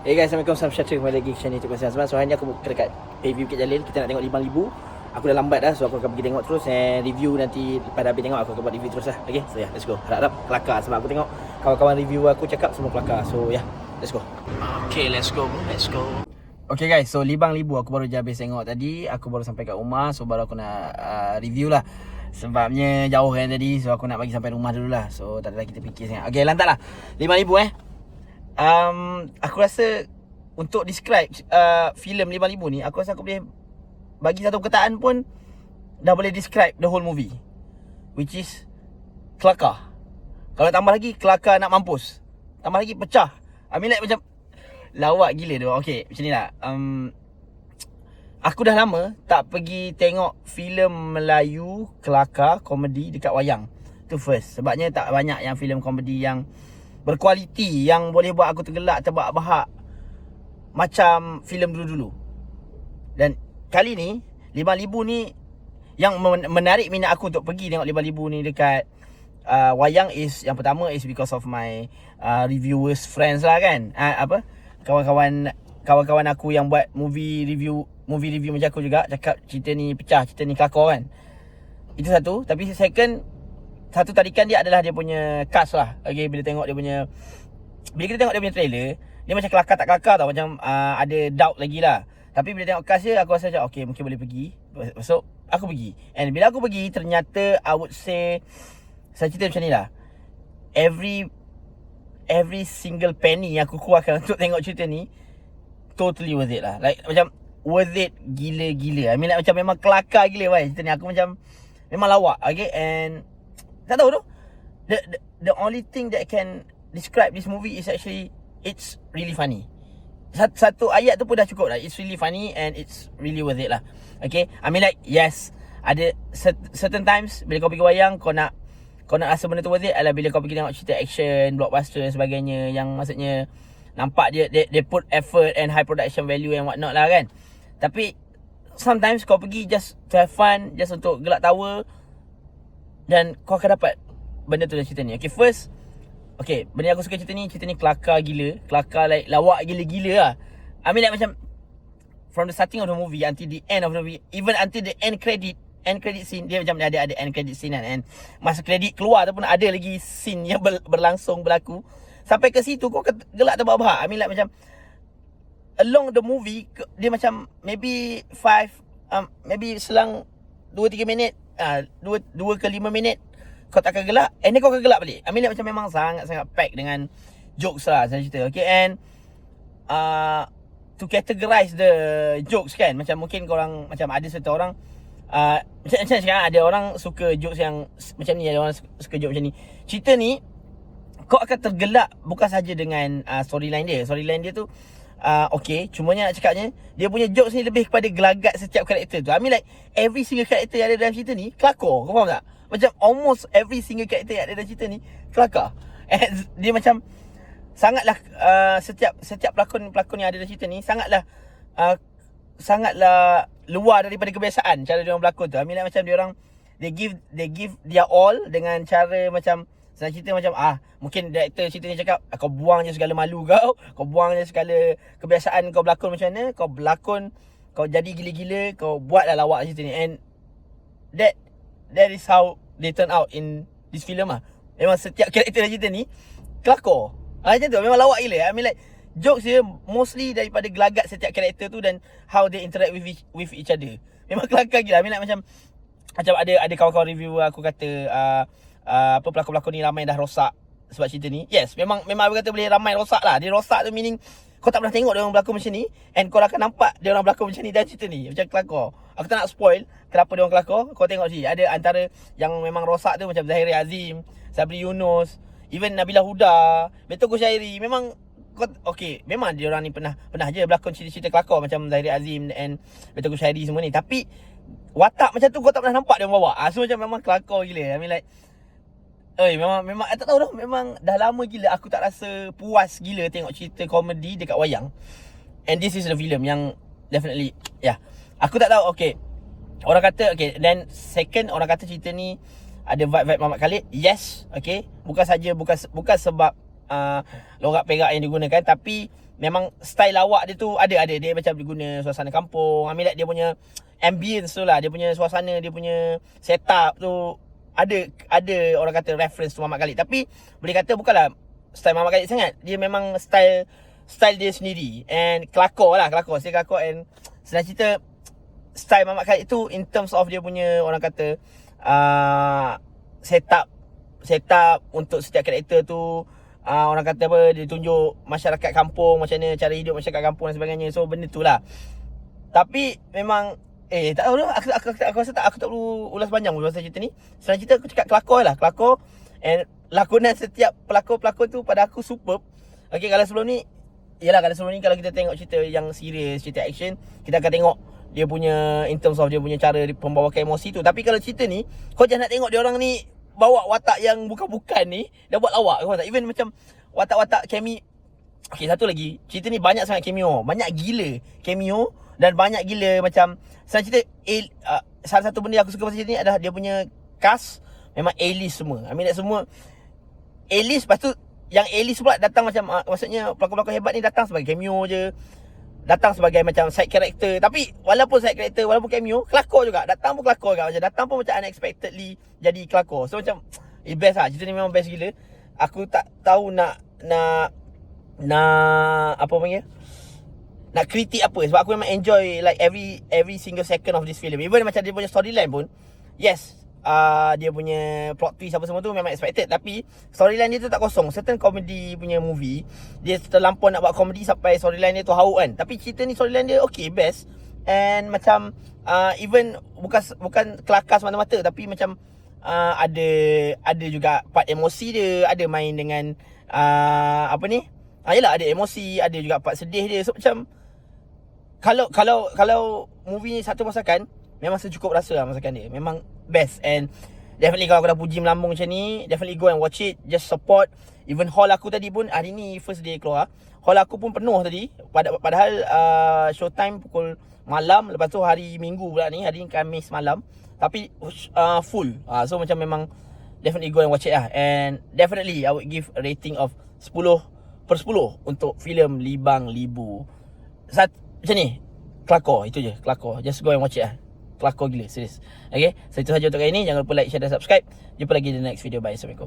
Hey guys, Assalamualaikum. Salam sejahtera kembali lagi ke channel YouTube Masih Azman. So hari ni aku dekat review Bukit Jalil. Kita nak tengok 5,000. Aku dah lambat dah, so aku akan pergi tengok terus. And review nanti pada habis tengok aku akan buat review terus lah. Okay, so yeah, let's go. Harap-harap kelakar sebab aku tengok kawan-kawan review aku cakap semua kelakar. So yeah, let's go. Okay, let's go. Okay guys, so 5,000 aku baru je habis tengok tadi. Aku baru sampai kat rumah, so baru aku nak review lah. Sebabnya jauh kan tadi, so aku nak bagi sampai rumah dulu lah. So tak adalah kita fikir sangat. Okay, lantak lah 5,000 aku rasa untuk describe filem 5,000 ni, aku rasa aku boleh bagi satu perkataan pun dah boleh describe the whole movie, which is kelakar. Kalau tambah lagi kelakar nak mampus, tambah lagi pecah. I mean like macam lawak gila tu. Okay, macam ni lah. Aku dah lama tak pergi tengok filem Melayu kelakar komedi dekat wayang. Tu first. Sebabnya tak banyak yang filem komedi yang berkualiti, yang boleh buat aku tergelak, terbahak-bahak macam filem dulu-dulu. Dan kali ni 5,000 ni yang menarik minat aku untuk pergi tengok 5,000 ni dekat wayang is, yang pertama is because of my reviewers friends lah kan. Kawan-kawan aku yang buat movie review macam aku juga cakap cerita ni pecah, cerita ni kelakar kan. Itu satu. Tapi second, satu tarikan dia adalah dia punya cast lah. Okay, bila kita tengok dia punya trailer, dia macam kelakar tak kelakar tau. Macam ada doubt lagi lah. Tapi bila tengok cast dia, aku rasa macam okay, mungkin boleh pergi. So aku pergi. And bila aku pergi, ternyata I would say, saya cerita macam ni lah, every single penny yang aku keluarkan untuk tengok cerita ni totally worth it lah. Like macam worth it gila-gila. I mean like macam memang kelakar gila cerita ni. Aku macam memang lawak. Okay, and tak tahu tu, the only thing that can describe this movie is actually it's really funny. Satu ayat tu pun dah cukup lah. It's really funny and it's really worth it lah. Okay, I mean like yes, ada certain times bila kau pergi wayang, kau nak rasa benda tu worth it adalah bila kau pergi tengok cerita action, blockbuster dan sebagainya, yang maksudnya nampak they put effort and high production value and what not lah kan. Tapi sometimes kau pergi just to have fun, just untuk gelak tawa, dan kau akan dapat benda tu dalam cerita ni. Okay, first, okay, benda yang aku suka cerita ni kelakar gila. Kelakar like lawak gila-gila lah. I mean like macam from the starting of the movie until the end of the movie, even until the end credit scene, dia macam ada end credit scene kan. And masa credit keluar tu pun ada lagi scene yang berlaku. Sampai ke situ kau gelak terbahak-bahak. I mean like macam along the movie, dia macam maybe selang 2-3 minit, 2 ke 5 minit kau tak akan gelak, and then kau akan gelak balik. I mean like macam memang sangat-sangat pack dengan jokes lah saya cerita. Okay, and to categorize the jokes kan, macam mungkin korang, macam ada certain orang macam sekarang ada orang suka jokes yang macam ni, ada orang suka jokes macam ni. Cerita ni kau akan tergelak bukan saja dengan storyline dia tu okay, cumanya nak cakapnya dia punya jokes ni lebih kepada gelagat setiap karakter tu. I mean like every single karakter yang ada dalam cerita ni kelakar. Kau faham tak? Macam almost every single karakter yang ada dalam cerita ni kelakar. And dia macam sangatlah setiap pelakon yang ada dalam cerita ni sangatlah luar daripada kebiasaan cara dia orang berlakon tu. I mean like macam dia orang they give their all dengan cara macam saya cerita macam mungkin director cerita ni cakap kau buang je segala malu kau buang je segala kebiasaan kau berlakon macam mana, kau berlakon, kau jadi gila-gila, kau buatlah lawak cerita ni. And that is how they turn out in this film lah. Memang setiap karakter dalam cerita ni kelakar. Macam tu, memang lawak gila. I mean like jokes dia mostly daripada gelagat setiap karakter tu dan how they interact with each other. Memang kelakar gila. I mean like macam ada kawan-kawan reviewer aku kata pelakon-pelakon ni ramai dah rosak sebab cerita ni. Yes, memang aku kata boleh ramai rosak lah. Dia rosak tu meaning kau tak pernah tengok dia orang berlakon macam ni, and kau akan nampak dia orang berlakon macam ni dalam cerita ni. Macam kelakar. Aku tak nak spoil kenapa dia orang kelakar. Kau tengok sini. Ada antara yang memang rosak tu macam Zahiri Azim, Sabri Yunus, even Nabila Huda, Betul Kushairi. Memang okay, memang dia orang ni pernah je berlakon cerita-cerita kelakar macam Zahiri Azim and Betul Kushairi semua ni. Tapi watak macam tu kau tak pernah nampak dia orang bawa. So macam memang kelakar gila. I mean like memang tak tahu dah, memang dah lama gila aku tak rasa puas gila tengok cerita komedi dekat wayang. And this is the film yang definitely aku tak tahu. Okay, orang kata okay, then second, orang kata cerita ni ada vibe Muhammad Khalid. Yes, okay, bukan sebab lorak perak yang digunakan, tapi memang style lawak dia tu ada dia macam dia guna suasana kampung. I mean like dia punya ambience tu lah, dia punya suasana, dia punya setup tu ada orang kata reference tu Muhammad Khalid. Tapi boleh kata bukanlah style Muhammad Khalid sangat. Dia memang style dia sendiri. And kelakor and senang cerita style Muhammad Khalid tu in terms of dia punya orang kata setup untuk setiap karakter tu, orang kata apa, dia tunjuk masyarakat kampung, macam mana cara hidup masyarakat kampung dan sebagainya. So benda tu lah. Tapi memang tak tahu lah, aku rasa aku tak perlu ulas panjang pasal cerita ni. Senang cerita aku cakap kelakor and lakonan setiap pelakon-pelakon tu pada aku superb. Okay, kalau sebelum ni kalau kita tengok cerita yang serius, cerita action, kita akan tengok dia punya in terms of dia punya cara pembawakan emosi tu. Tapi kalau cerita ni, kau jangan nak tengok dia orang ni bawa watak yang bukan-bukan ni, dah buat lawak. Kau tahu, even macam watak-watak cameo. Okay, satu lagi, cerita ni banyak sangat cameo, banyak gila cameo, dan banyak gila macam senang cerita salah satu benda yang aku suka pasal cerita ni adalah dia punya cast memang A-list semua. I mean like semua A-list. Lepas tu yang A-list pula datang macam maksudnya pelakon-pelakon hebat ni datang sebagai cameo je, datang sebagai macam side character. Tapi walaupun side character, walaupun cameo, kelakor juga. Datang pun kelakor juga. Macam datang pun macam unexpectedly jadi kelakor. So macam best lah. Cerita ni memang best gila. Aku tak tahu nak apa panggil, nak kritik apa. Sebab aku memang enjoy like every single second of this film. Even macam dia punya storyline pun, yes, dia punya plot twist apa semua tu memang expected. Tapi storyline dia tu tak kosong. Certain comedy punya movie, dia terlampau nak buat comedy sampai storyline dia tu hauk kan. Tapi cerita ni storyline dia okay, best. And macam even bukan kelakar semata-mata, tapi macam ada juga part emosi dia, ada main dengan apa ni, yelah, ada emosi, ada juga part sedih dia. So macam kalau movie ni satu masakan, memang secukup rasa lah masakan dia. Memang best. And definitely kalau aku dah puji melambung macam ni, definitely go and watch it. Just support. Even hall aku tadi pun, hari ni first day keluar, hall aku pun penuh tadi. Padahal showtime pukul malam. Lepas tu hari Minggu pula ni, hari ni Khamis malam, tapi full. So macam memang definitely go and watch it lah. And definitely I would give a rating of 10/10 untuk filem Libang Libu. Macam ni, kelakor. Itu je, kelakor. Just go and watch it lah. Kelakor gila, serius. Okay, so itu saja untuk kali ni. Jangan lupa like, share dan subscribe. Jumpa lagi di next video. Bye. Assalamualaikum.